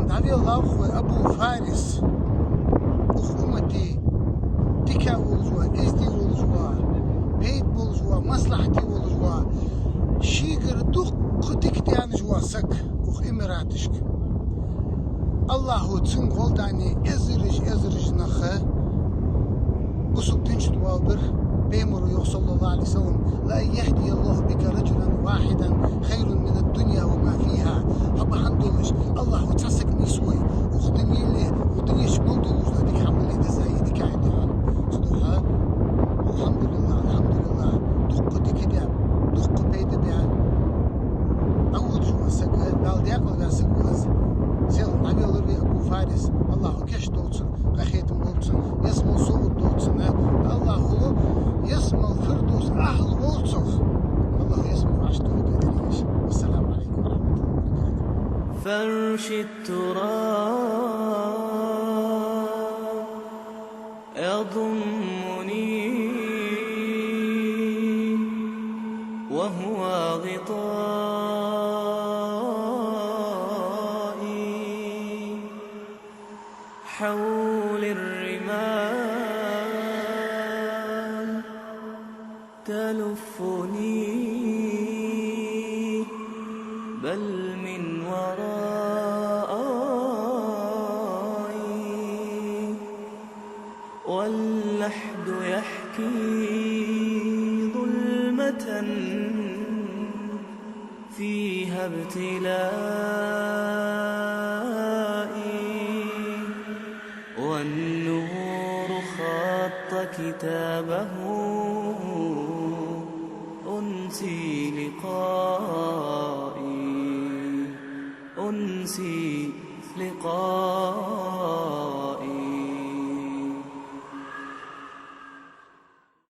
نبي الله أبو فارس أمتي تكا ولزوا إزدي ولزوا بيت ولزوا مصلحتي ولزوا شيقر دق تكتيان جوا سك إمراتشك الله تسنق ولداني ازرج نخه أسوق تنشد والبر بيمر يوصل صلى الله عليه وسلم لا يهدي الله بك رجلا واحدا خير من الدنيا وما فيها حب حمدولش الله تسك نسوي وخدني لي ودنيا شمال دولش ديك حمل لي دزاي ديك عادي صدقها الحمد لله دق ديك ديا دق بيد بيا أول جوا سك دال ديك ولا سكوز سيل نبي الله أبو فارس الله كش دوتسن قخيتم دوتسن يسمو صوت دوتسن الله هو يسمو الفردوس أهل دوتسن الله يسمو عشتو دليش والسلام عليكم ورحمة الله وبركاته. فرش التراب يضمني وهو غطائي حول الرمال تلفني بل من ورائي واللحد يحكي ظلمة فيها ابتلائي والنور خط كتابه أنسي لقائي